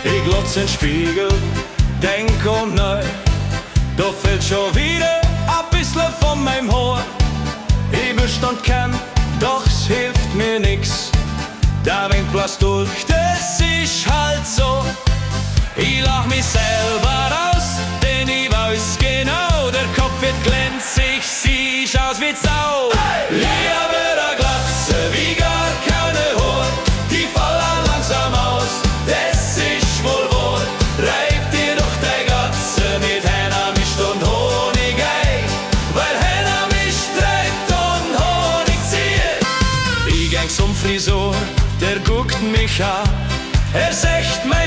Ich glotz in den Spiegel, denk und neu, da fällt schon wieder ein bisschen von meinem Haar. Ich bestand kann, doch es hilft mir nix. Der Wind bläst durch, das ist halt so. Ich lach mich selber aus, denn ich weiß genau, der Kopf wird glänzig, siehst aus wie Sau. Hey! Lieber der Glatze wie gar keine Haar, die fallen langsam aus, das ist wohl wahr. Reib dir doch die Glatze mit Hennermischt und Honig ein, weil Hennermischt trägt und Honig zieht. Ich ging zum Frisur, der guckt mich an, er sagt mir,